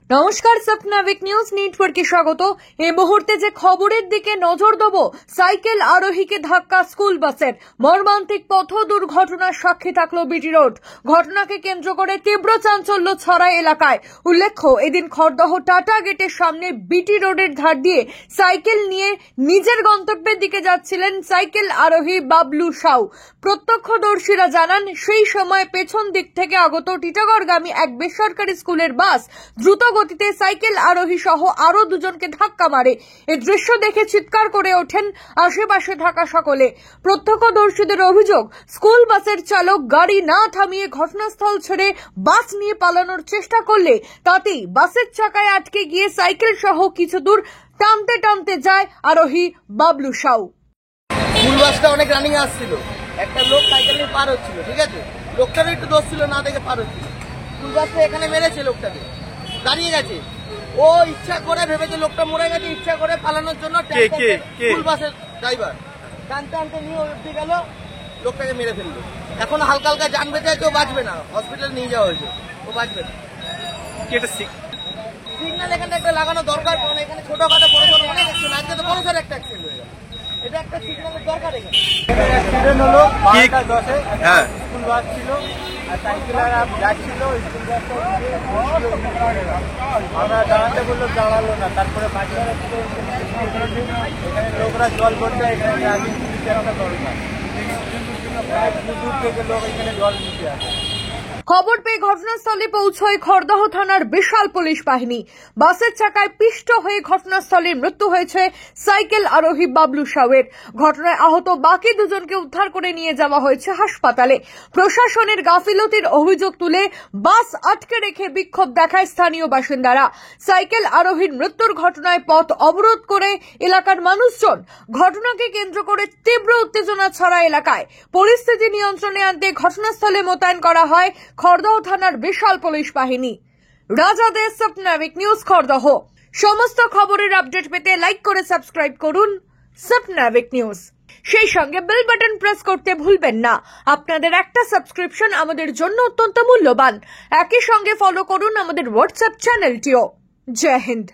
নমস্কার, স্বপ্নাবিক নিউজ নেটওয়ার্কে স্বাগত। এই মুহূর্তে যে খবরের দিকে নজর দেব, সাইকেল আরোহীকে ধাক্কা স্কুল বাসের, মর্মান্তিক পথ দুর্ঘটনার সাক্ষী থাকলো বিটি রোড। ঘটনাকে কেন্দ্র করে তীব্র চাঞ্চল্য ছড়ায় এলাকায়। উল্লেখ্য, এদিন খড়দহ টাটা গেটের সামনে বিটি রোডের ধার দিয়ে সাইকেল নিয়ে নিজের গন্তব্যের দিকে যাচ্ছিলেন সাইকেল আরোহী বাবলু সাউ। প্রত্যক্ষদর্শীরা জানান, সেই সময় পেছন দিক থেকে আগত টিটাগড়গামী এক বেসরকারি স্কুলের বাস দ্রুত গতিতে সাইকেল আরোহী সহ আরো দুজনকে ধাক্কা মারে। এই দৃশ্য দেখে চিৎকার করে ওঠেন আশেপাশে থাকা সকলে। প্রত্যক্ষদর্শীদের অভিযোগ, স্কুল বাসের চালক গাড়ি না থামিয়ে ঘটনাস্থল ছেড়ে বাস নিয়ে পালানোর চেষ্টা করলে তাতেই বাসের চাকায় আটকে গিয়ে সাইকেল সহ কিছু দূর টানতে টানতে যায় আরোহী বাবলু সাউ। স্কুল বাসটা অনেক রানিং আসছিল, একটা লোক সাইকেল নিয়ে পার হচ্ছিল, ঠিক আছে, লোকটারও একটু দোষ ছিল, না দেখে পার হচ্ছিল। স্কুল বাসটা এখানে মেরেছে, লোকটাকে দাঁড়িয়ে গেছে, ও ইচ্ছা করে ভেবেছে লোকটা মরে গেছে, ইচ্ছা করে পালানোর জন্য স্কুল বাসের ড্রাইভার টানতে টানতে নিয়ে অব্দি গেল, লোকটাকে মেরে ফেললো। এখন হালকা হালকা জান বেঁচে আছে, ও বাঁচবে না, হসপিটালে নিয়ে যাওয়া হয়েছে, ও বাঁচবে না। সিগন্যাল এখানে একটা লাগানো দরকার, কারণ এখানে ছোটখাটো বড় বড় অনেক অ্যাক্সিডেন্ট, আজকে তো বড় সড় একটা অ্যাক্সিডেন্ট হয়ে গেল। এটা একটা সিগন্যালের দরকার। এখানে অ্যাক্সিডেন্ট হলো 12:10-এ, স্কুল বাস ছিল আর সাইকেলার যাচ্ছিল, স্কুল বাসটা আমরা দাঁড়াতে বললো, দাঁড়ালো না। তারপরে বাচ্চারা ছিল, এখানে লোকরা জল করছে, এখানে আগে পুলিশের একটা দরকার, দূর থেকে লোক এখানে জল নিতে আসে। খবর পেয়ে ঘটনাস্থলে পৌঁছয় খড়দহ থানার বিশাল পুলিশ বাহিনী। বাসের চাকায় পিষ্ট হয়ে ঘটনাস্থলে মৃত্যু হয়েছে সাইকেল আরোহী বাবলু সাউয়ের। ঘটনায় আহত বাকি দুজনকে উদ্ধার করে নিয়ে যাওয়া হয়েছে হাসপাতালে। প্রশাসনের গাফিলতির অভিযোগ তুলে বাস আটকে রেখে বিক্ষোভ দেখায় স্থানীয় বাসিন্দারা। সাইকেল আরোহীর মৃত্যুর ঘটনায় পথ অবরোধ করে এলাকার মানুষজন। ঘটনাকে কেন্দ্র করে তীব্র উত্তেজনা ছড়ায় এলাকায়। পরিস্থিতি নিয়ন্ত্রণে আনতে ঘটনাস্থলে মোতায়েন করা হয় খড়দহ থানার বিশাল পুলিশ বাহিনী। রাজা দে, স্বপ্নাবিক নিউজ, খড়দহ। সমস্ত খবরের আপডেট পেতে লাইক করে সাবস্ক্রাইব করুন স্বপ্নাবিক নিউজ। সেই সঙ্গে বেল বাটন প্রেস করতে ভুলবেন না। আপনাদের একটা সাবস্ক্রিপশন আমাদের জন্য অত্যন্ত মূল্যবান। একই সঙ্গে ফলো করুন আমাদের হোয়াটসঅ্যাপ চ্যানেলটিও। জয় হিন্দ।